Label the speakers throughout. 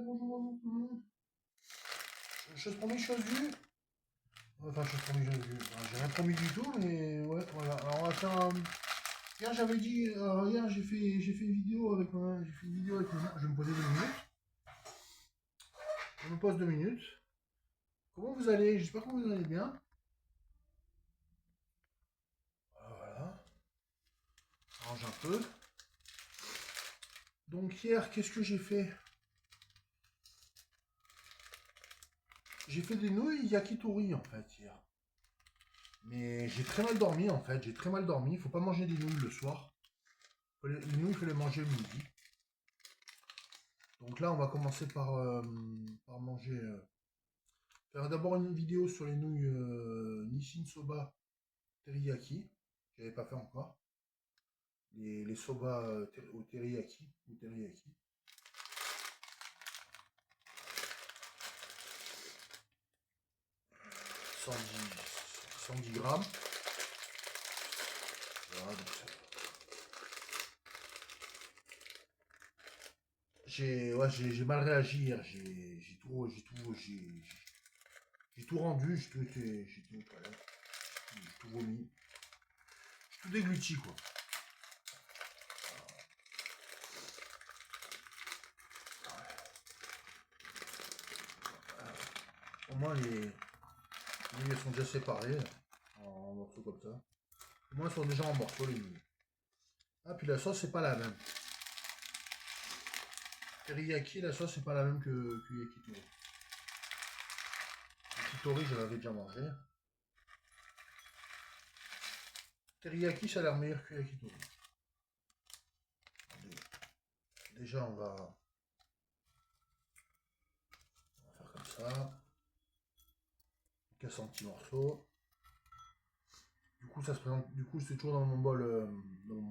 Speaker 1: bonjour tout le monde. Chose promis, chose vue. Enfin, chose promis, chose vue. J'ai rien promis du tout, mais ouais, voilà. Alors, on va faire un... Hier, j'avais dit... hier, j'ai fait une vidéo avec ma... J'ai fait une vidéo avec ma... Je vais me poser 2 minutes. Je me pose 2 minutes. Comment vous allez? J'espère que vous allez bien. Voilà. Range un peu. Donc, hier, qu'est-ce que j'ai fait? J'ai fait des nouilles yakitori, en fait, hier. Mais j'ai très mal dormi en fait, j'ai très mal dormi. Il faut pas manger des nouilles le soir. Les nouilles, il faut les manger le midi. Donc là, on va commencer par manger. Faire d'abord une vidéo sur les nouilles Nissin Soba Teriyaki. J'avais pas fait encore. Les soba au teriyaki ou teriyaki. 110 grammes. Voilà, donc ça. J'ai mal réagi hier, j'ai tout rendu, j'étais aux toilettes, j'ai tout vomi, j'ai tout dégluti quoi. Au moins les nouilles sont déjà séparées en morceaux comme ça. Au moins elles sont déjà en morceaux les nouilles. Ah puis la sauce c'est pas la même. Teriyaki, la sauce c'est pas la même que yakitori. Yakitori je l'avais déjà mangé. Teriyaki ça a l'air meilleur que yakitori. Déjà on va faire comme ça. On casse en petits morceaux. Du coup ça se présente. Du coup c'est toujours dans mon bol. Dans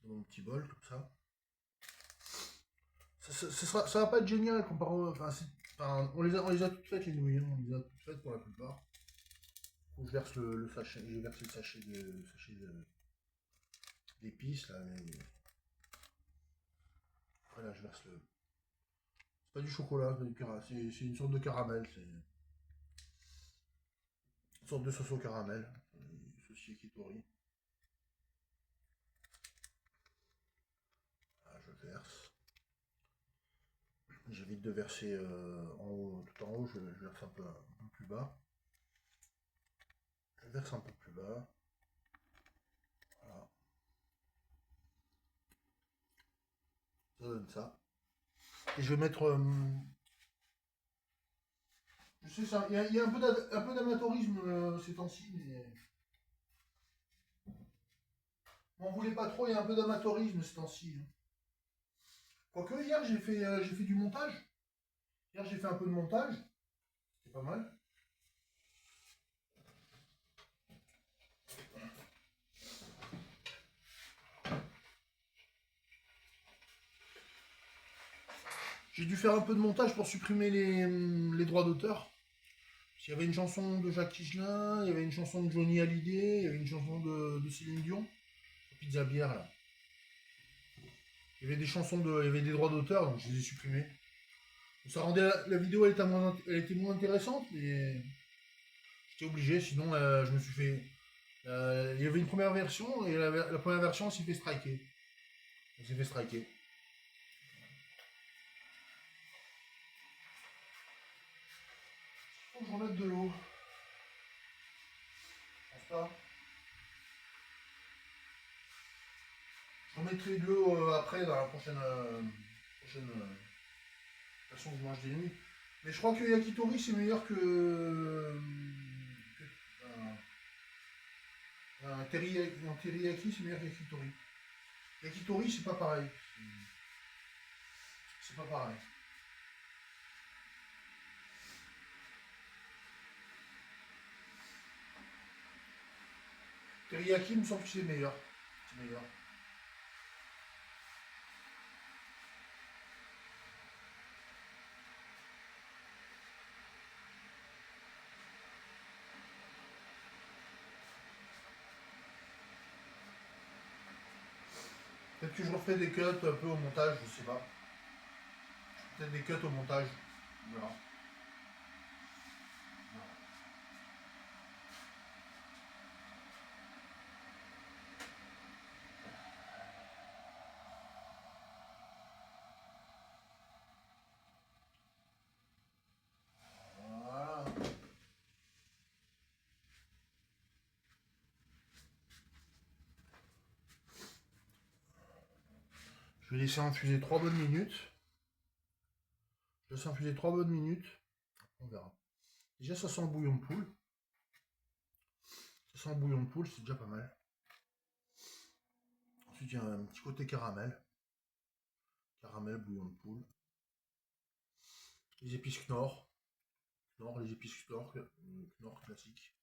Speaker 1: mon petit bol comme ça. Ça va pas être génial comparé au. On les a toutes faites les nouilles, hein, on les a toutes faites pour la plupart. Donc, je verse le sachet, j'ai versé le sachet d'épices là. Après là je verse le. C'est pas du chocolat, c'est une sorte de caramel, c'est une sorte de sauce au caramel, sauce yakitori. Là, je verse. J'évite de verser tout en haut, je verse un peu plus bas. Je verse un peu plus bas. Voilà. Ça donne ça. Et je vais mettre. Je sais ça, il y a un peu d'amateurisme ces temps-ci, mais. M'en voulez pas trop, il y a un peu d'amateurisme ces temps-ci. Hein. Quoique hier j'ai fait du montage. Hier j'ai fait un peu de montage. C'est pas mal. J'ai dû faire un peu de montage pour supprimer les droits d'auteur. Il y avait une chanson de Jacques Higelin, il y avait une chanson de Johnny Hallyday, il y avait une chanson de Céline Dion, Pizza Bière là. Il y avait des il y avait des droits d'auteur, donc je les ai supprimés. Donc, ça rendait la vidéo, elle était moins intéressante, mais j'étais obligé, sinon je me suis fait. Il y avait une première version et la première version s'est fait striker. Elle s'est fait striker. Faut que je remette de l'eau. Je pense pas. Je remettrai de l'eau après dans la prochaine façon que je mange des nouilles. Mais je crois que yakitori c'est meilleur un teriyaki c'est meilleur que yakitori. Yakitori c'est pas pareil. C'est pas pareil. Teriyaki me semble que c'est meilleur. C'est meilleur. Peut-être que je referai des cuts un peu au montage, je sais pas. Peut-être des cuts au montage. Voilà. Voilà. Je vais laisser infuser 3 bonnes minutes. Je laisse infuser 3 bonnes minutes. On verra. Déjà, ça sent le bouillon de poule. Ça sent le bouillon de poule, c'est déjà pas mal. Ensuite, il y a un petit côté caramel. Caramel, bouillon de poule. Les épices Knorr. Knorr, les épices Knorr, Knorr classique.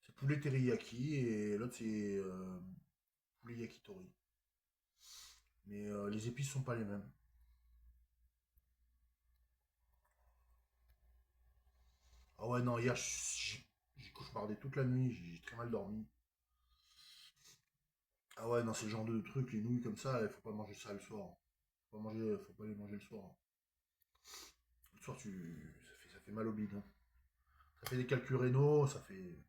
Speaker 1: C'est poulet teriyaki et l'autre c'est poulet yakitori. Mais les épices sont pas les mêmes. Ah ouais, non, hier j'ai cauchemardé toute la nuit, j'ai très mal dormi. Ah ouais, non, c'est le genre de truc, les nouilles comme ça, il faut pas manger ça le soir. Faut pas les manger le soir. Le soir, ça fait mal au bide, hein. Ça fait des calculs rénaux, ça fait.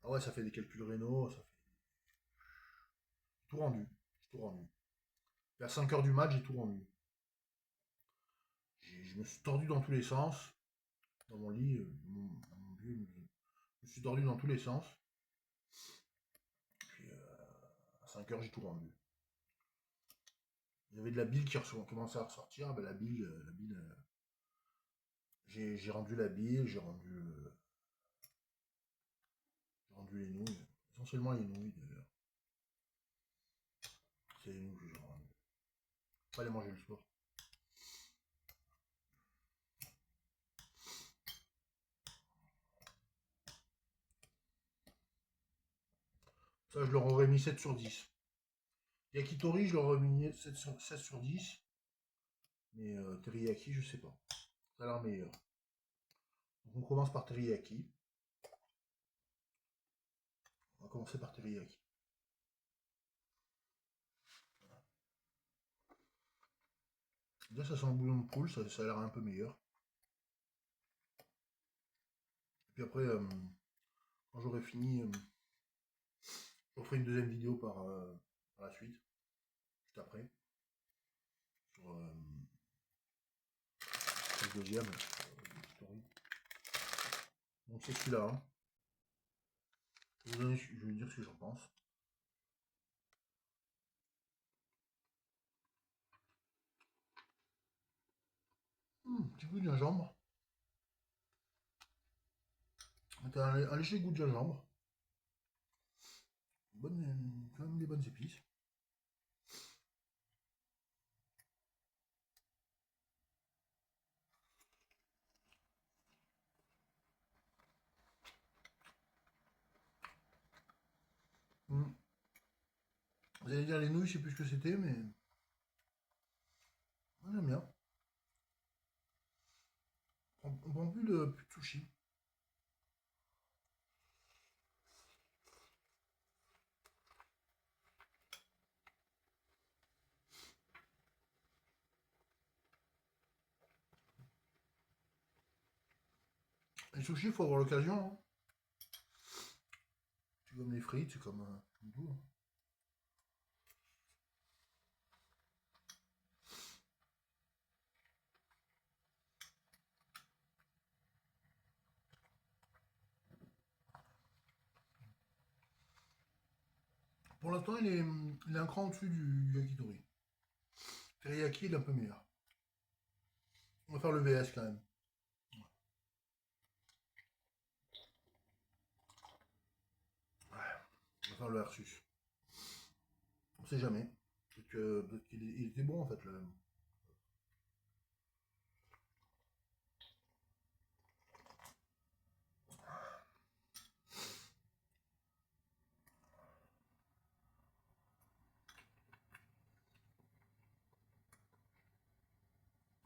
Speaker 1: Ah ouais, ça fait des calculs rénaux, ça fait. Tout rendu. J'ai tout rendu. Vers 5 heures du match, j'ai tout rendu. Je me suis tordu dans tous les sens. Dans mon lit, dans mon lit, je me suis tordu dans tous les sens. Puis à 5 heures, j'ai tout rendu. Il y avait de la bile qui commençait à ressortir. Ben, la bile j'ai rendu la bile, j'ai rendu les nouilles. Essentiellement les nouilles d'ailleurs. C'est les nouilles que j'ai rendues. Pas les manger le soir. Ça, je leur aurais mis 7 sur 10. Yakitori, je leur aurais mis 16 sur 10. Mais teriyaki, je sais pas. Ça a l'air meilleur. Donc on commence par teriyaki. On va commencer par teriyaki. Déjà, ça sent le bouillon de poule, ça a l'air un peu meilleur. Et puis après, quand j'aurai fini, je referai une deuxième vidéo par la suite, juste après, sur le deuxième, story. Donc c'est celui-là, hein. Je vais vous dire ce que j'en pense. Petit goût de gingembre. T'as un léger goût de gingembre. Quand même des bonnes épices. Vous allez dire les nouilles, je sais plus ce que c'était, mais moi j'aime bien. On prend plus de sushi. Les sushis, il faut avoir l'occasion, hein. C'est comme les frites, c'est comme tout, hein. Pour l'instant, il est un cran au-dessus du yakitori. Teriyaki, il est un peu meilleur. On va faire le VS quand même. On va faire le versus. On sait jamais. Peut-être qu'il il était bon en fait.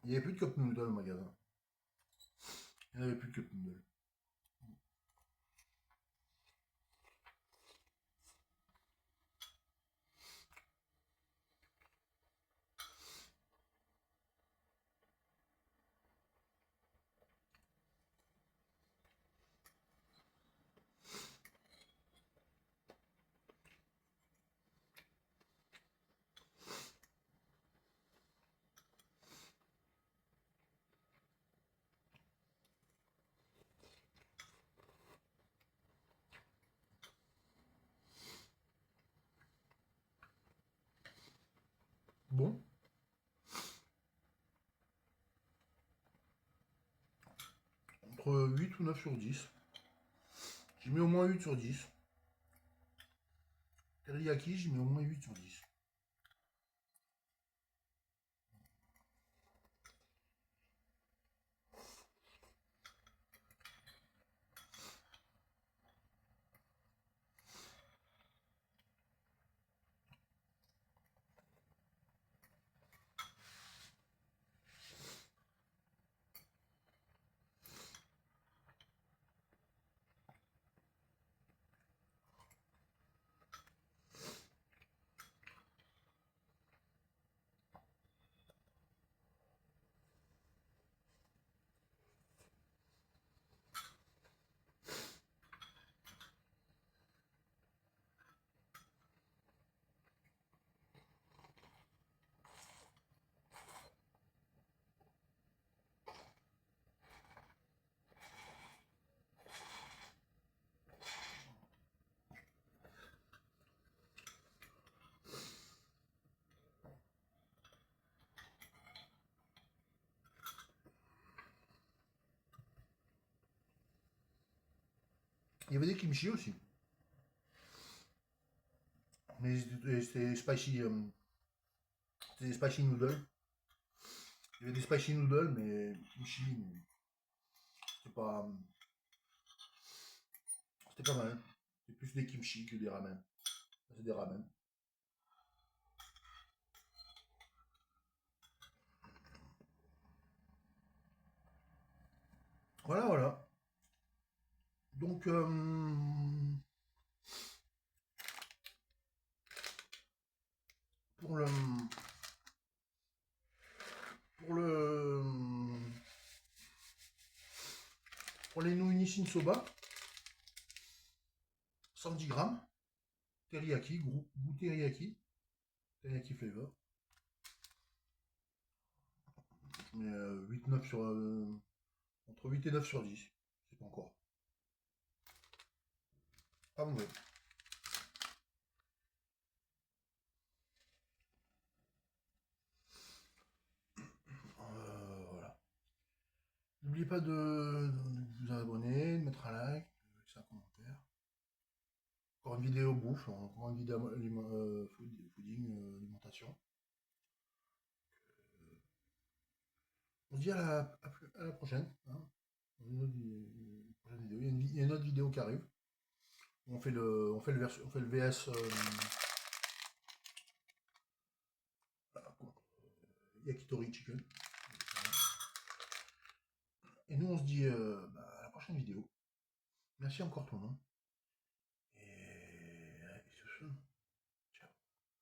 Speaker 1: Il n'y avait plus de cup noodle au magasin. Il n'y avait plus de cup noodle. bon. Entre 8 ou 9 sur 10. J'y mets au moins 8 sur 10. Teriyaki, j'y mets au moins 8 sur 10. Il y avait des kimchi aussi. Mais c'était spicy. C'était des spicy noodles. Il y avait des spicy noodles, mais kimchi, c'était pas. C'était pas mal. C'est plus des kimchi que des ramen. C'est des ramen. Voilà, voilà. Donc, pour le. Pour le. Pour les nouilles Nissin Soba, 110 grammes. Teriyaki, goût teriyaki. Teriyaki flavor. Je mets 8-9 sur. Entre 8 et 9 sur 10. C'est pas encore. Pas mauvais. Voilà. N'oubliez pas de vous abonner, de mettre un like, de laisser un commentaire. Encore une vidéo bouffe, encore une vidéo fooding, alimentation. On se dit à la prochaine. Hein. Une prochaine vidéo. Il y a une autre vidéo qui arrive. On fait le VS Yakitori Chicken. Et nous on se dit à la prochaine vidéo. Merci encore tout le monde.